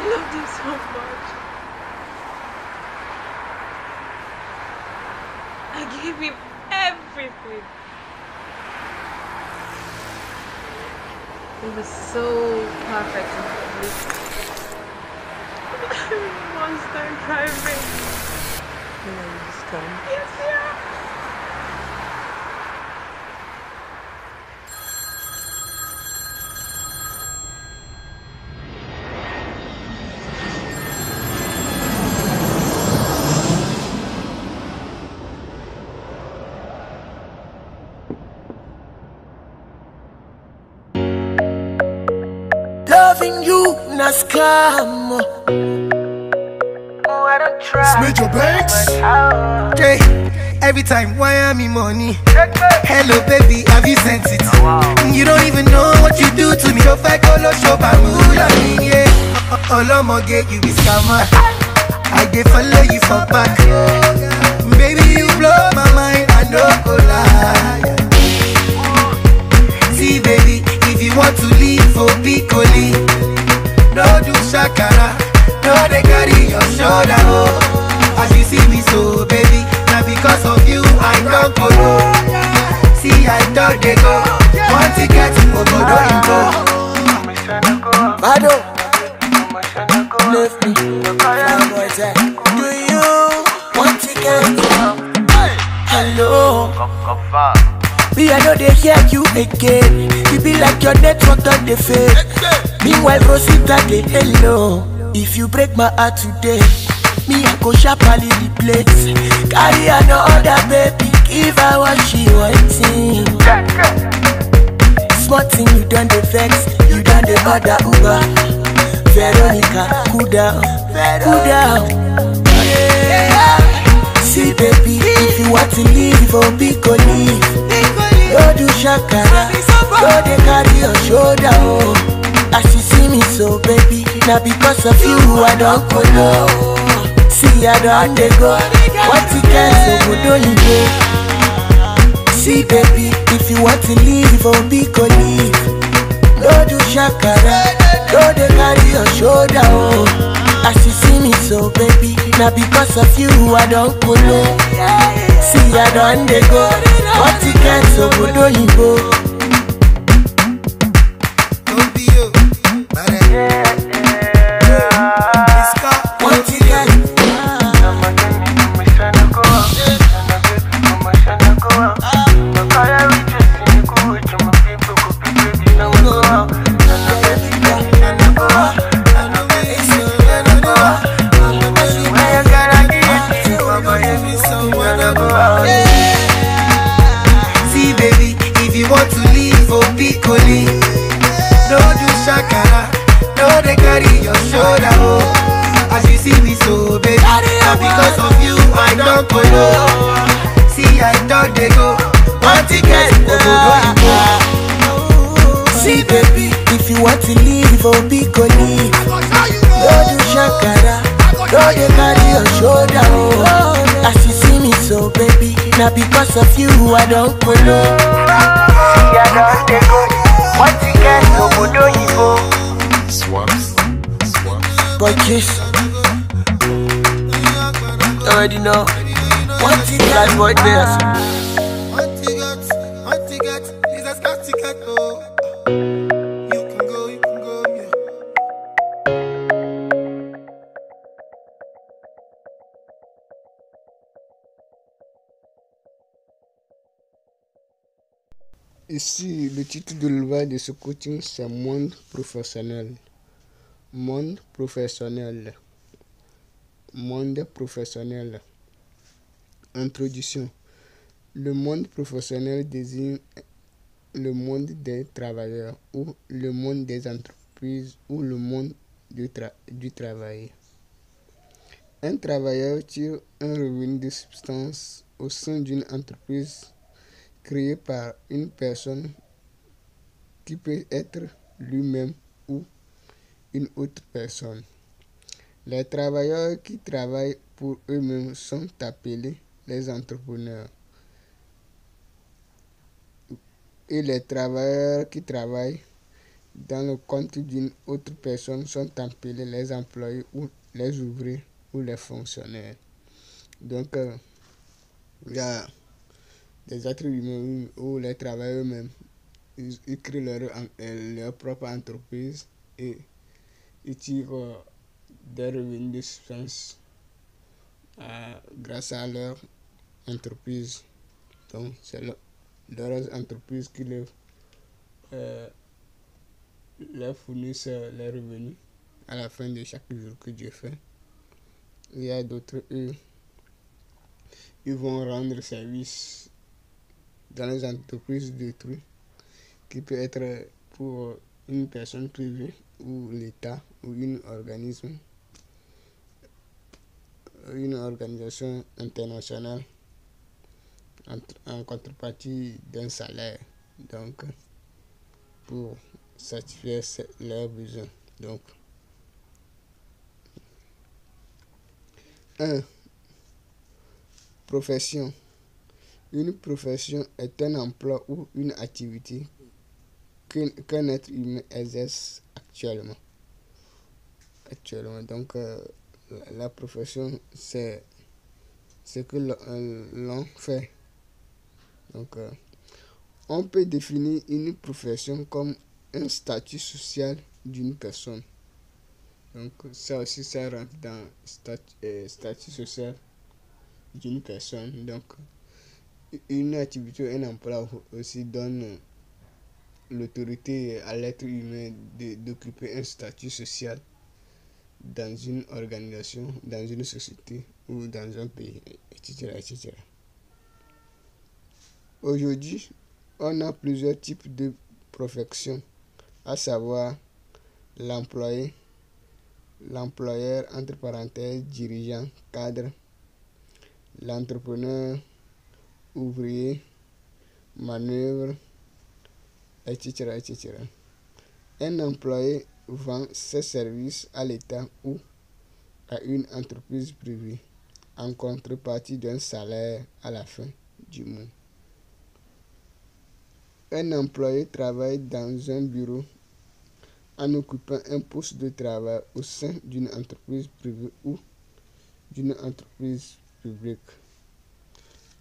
loved him so much. I gave him everything. It was so perfect and complete. Monster in private. You just come. Yes, yeah. Loving you, na scam. Oh, I don't try. Smith your banks. Jay, every time, why am I money? Hello, baby, have you sent it? You don't even know what you do to me. So I call a shop, I'm yeah. Olomoge, you be scammer. I dey follow you for back. Baby, you blow my mind, I no go lie. See, baby, if you want to leave for Piccoli, no do shakara, no they carry your shoulder, oh. As you see me so, baby, now because of you, I don't go, see, I don't they go, one ticket to Obodo Ingo. Bado, left me, do you want ticket? Hello. Me, I know they hear you again. You be like your network on the fade. Meanwhile, Rosita, they hello. If you break my heart today, me, I go sharply replace. Carry another baby, give her what she wanting. Smart thing, you done the vex, you done the other Uber. Veronica, cool down, cool down. Yeah. See, baby, if you want to leave, oh, big go leave. No do shakara, no they carry your shoulder, oh. As you see me so, baby, now because of you I don't go low. See I don't they go, what you can so good only go. See baby, if you want to leave, oh big go leave. No do shakara, no they carry your shoulder, oh. As you see me so, baby, now because of you I don't go low. See I don't they go, what you can so good only go. Don't be you, but what you can. See baby, if you want to leave for Piccoli, no do shakara, no they carry your shoulder, oh. As you see me so, baby, now because of you I don't go low. See I don't they go, one ticket go. See baby, if you want to leave for Piccoli, no do shakara, no they carry your shoulder, oh. As you see me so, baby, now because of you I don't go low. See I don't they go, one ticket go. Swaps. Boy kiss, already know. One ticket, boy bears. One ticket, is a scar ticket, oh. You can go, yeah. Ici, le titre de loi de ce coaching, c'est monde professionnel. Monde professionnel. Monde professionnel. Introduction. Le monde professionnel désigne le monde des travailleurs ou le monde des entreprises ou le monde du travail. Un travailleur tire un revenu de substance au sein d'une entreprise créée par une personne qui peut être lui-même ou une autre personne. Les travailleurs qui travaillent pour eux-mêmes sont appelés les entrepreneurs. Et les travailleurs qui travaillent dans le compte d'une autre personne sont appelés les employés ou les ouvriers ou les fonctionnaires. Donc, il y a des êtres humains ou les travailleurs eux-mêmes. Ils créent leur propre entreprise et ils tirent des revenus de substance grâce à leur entreprise. Donc, c'est leur entreprise qui leur fournissent les revenus à la fin de chaque jour que Dieu fait. Il y a d'autres, eux, ils vont rendre service dans les entreprises détruites, qui peut être pour une personne privée ou l'État ou une organisation internationale en contrepartie d'un salaire, donc pour satisfaire leurs besoins. Donc, 1. Profession. Une profession est un emploi ou une activité qu'un être humain exerce actuellement. Donc, la profession, c'est ce que l'on fait. Donc, on peut définir une profession comme un statut social d'une personne. Donc, ça aussi, ça rentre dans statut social d'une personne. Donc, une activité, un emploi aussi donne l'autorité à l'être humain d'occuper un statut social dans une organisation, dans une société ou dans un pays, etc., etc. Aujourd'hui, on a plusieurs types de professions, à savoir l'employé, l'employeur, entre parenthèses, dirigeant, cadre, l'entrepreneur, ouvrier, manœuvre, etc., etc. Un employé vend ses services à l'État ou à une entreprise privée en contrepartie d'un salaire à la fin du mois. Un employé travaille dans un bureau en occupant un poste de travail au sein d'une entreprise privée ou d'une entreprise publique.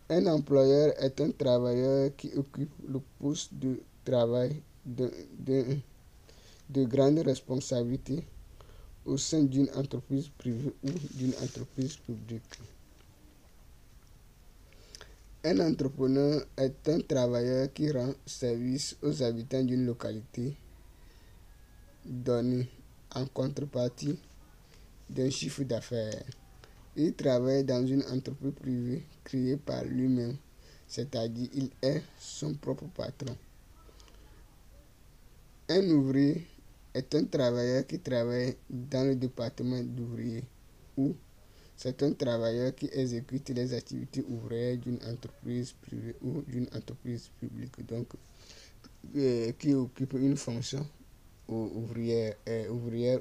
Un employeur est un travailleur qui occupe le poste de travail de grande responsabilité au sein d'une entreprise privée ou d'une entreprise publique. Un entrepreneur est un travailleur qui rend service aux habitants d'une localité donnée en contrepartie d'un chiffre d'affaires. Il travaille dans une entreprise privée créée par lui-même, c'est-à-dire il est son propre patron. Un ouvrier est un travailleur qui travaille dans le département d'ouvriers ou c'est un travailleur qui exécute les activités ouvrières d'une entreprise privée ou d'une entreprise publique, donc qui occupe une fonction ouvrière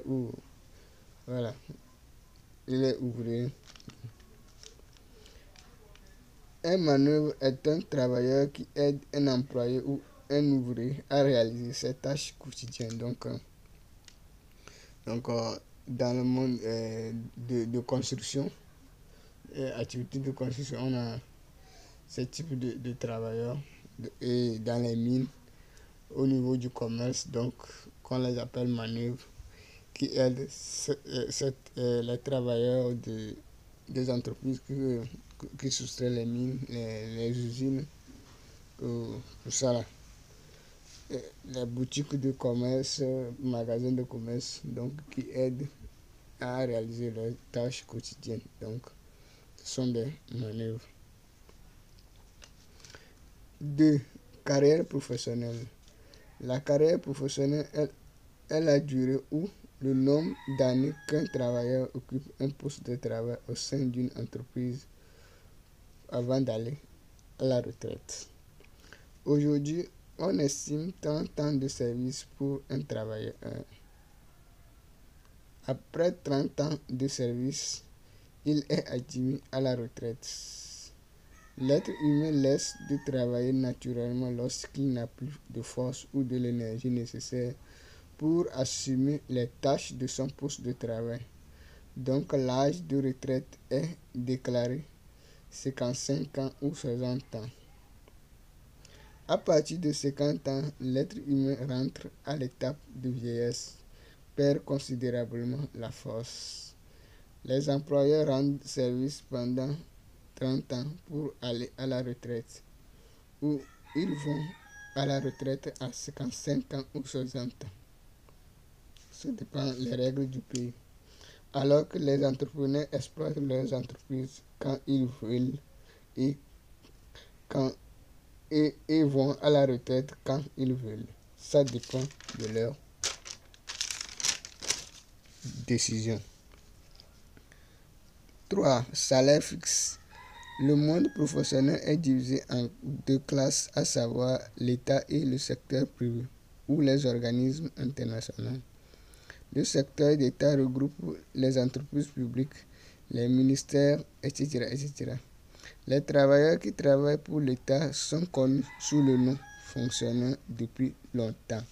ou voilà, il est ouvrier. Un manœuvre est un travailleur qui aide un employé ou un ouvrier à réaliser ses tâches quotidiennes. Donc dans le monde de construction, activité de construction, on a ce type de travailleurs et dans les mines, au niveau du commerce, donc qu'on les appelle manœuvres, qui aident les travailleurs des entreprises qui soustraient les mines, les usines, tout ça là. Les boutiques de commerce, magasins de commerce, donc qui aident à réaliser leurs tâches quotidiennes. Donc, ce sont des manœuvres. 2. Carrière professionnelle. La carrière professionnelle est la durée ou le nombre d'années qu'un travailleur occupe un poste de travail au sein d'une entreprise avant d'aller à la retraite. Aujourd'hui, on estime 30 ans de service pour un travailleur. Après 30 ans de service, il est admis à la retraite. L'être humain laisse de travailler naturellement lorsqu'il n'a plus de force ou de l'énergie nécessaire pour assumer les tâches de son poste de travail. Donc l'âge de retraite est déclaré 55 ans ou 60 ans. À partir de 50 ans, l'être humain rentre à l'étape de vieillesse, perd considérablement la force. Les employeurs rendent service pendant 30 ans pour aller à la retraite, ou ils vont à la retraite à 55 ans ou 60 ans. Ça dépend des règles du pays. Alors que les entrepreneurs exploitent leurs entreprises quand ils veulent et vont à la retraite quand ils veulent. Ça dépend de leur décision. 3. Salaire fixe. Le monde professionnel est divisé en deux classes, à savoir l'État et le secteur privé, ou les organismes internationaux. Le secteur d'État regroupe les entreprises publiques, les ministères, etc., etc. Les travailleurs qui travaillent pour l'État sont connus sous le nom fonctionnaires depuis longtemps.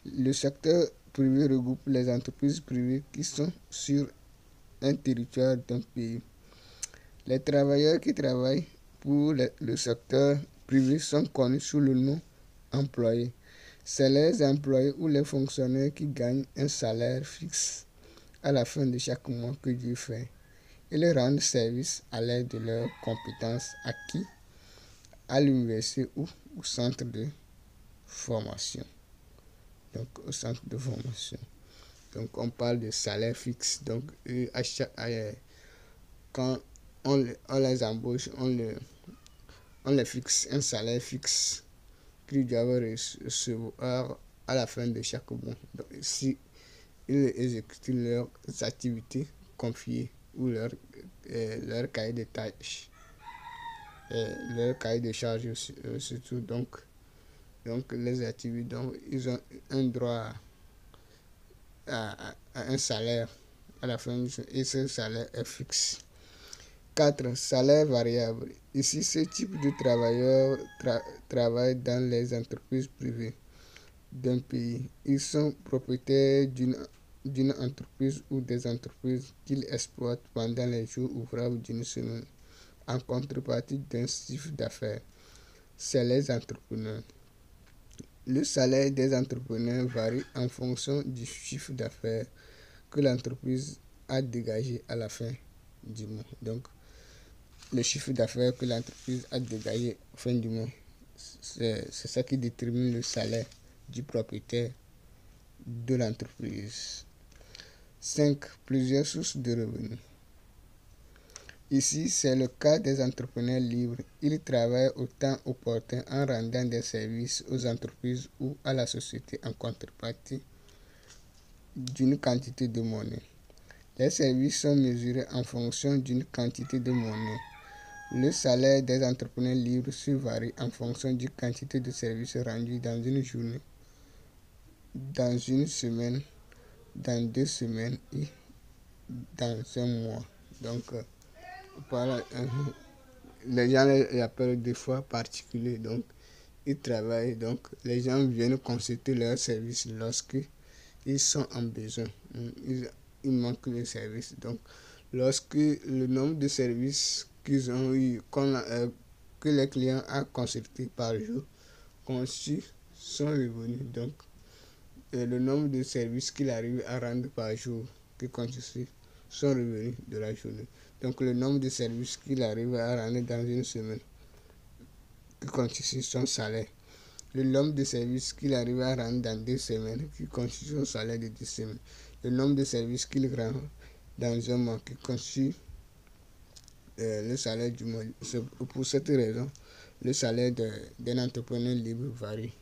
Le secteur privé regroupe les entreprises privées qui sont sur un territoire d'un pays. Les travailleurs qui travaillent pour le secteur privé sont connus sous le nom employés. C'est les employés ou les fonctionnaires qui gagnent un salaire fixe à la fin de chaque mois que Dieu fait. Ils rendent service à l'aide de leurs compétences acquises à l'université ou au centre de formation. Donc, au centre de formation. Donc, on parle de salaire fixe. Donc, quand on les embauche, on les fixe un salaire fixe qu'ils doivent recevoir à la fin de chaque mois. Donc, si ils exécutent leurs activités confiées ou leur cahier de tâches, leur cahier de charges surtout. Donc les activités, donc ils ont un droit à un salaire à la fin et ce salaire est fixe. 4. Salaire variable. Ici, ce type de travailleurs travaillent dans les entreprises privées d'un pays. Ils sont propriétaires d'une entreprise ou des entreprises qu'ils exploitent pendant les jours ouvrables d'une semaine en contrepartie d'un chiffre d'affaires. C'est les entrepreneurs. Le salaire des entrepreneurs varie en fonction du chiffre d'affaires que l'entreprise a dégagé à la fin du mois. Donc, le chiffre d'affaires que l'entreprise a dégagé à la fin du mois, c'est ça qui détermine le salaire du propriétaire de l'entreprise. 5. Plusieurs sources de revenus. Ici, c'est le cas des entrepreneurs libres. Ils travaillent au temps opportun en rendant des services aux entreprises ou à la société en contrepartie d'une quantité de monnaie. Les services sont mesurés en fonction d'une quantité de monnaie. Le salaire des entrepreneurs libres se varie en fonction d'une quantité de services rendus dans une journée, dans une semaine, dans 2 semaines et dans un mois. Donc, les gens les appellent des fois particuliers. Donc, ils travaillent. Donc, les gens viennent consulter leurs services lorsque ils sont en besoin. Ils manquent de services. Donc, lorsque le nombre de services qu'ils ont eu, que les clients ont consulté par jour, conçus sont revenus. Donc, le nombre de services qu'il arrive à rendre par jour, qui constituent, sont revenus de la journée. Donc, le nombre de services qu'il arrive à rendre dans une semaine, qui constitue son salaire. Le nombre de services qu'il arrive à rendre dans 2 semaines, qui constitue son salaire de 2 semaines. Le nombre de services qu'il rend dans un mois, qui constitue le salaire du mois. Pour cette raison, le salaire d'un entrepreneur libre varie.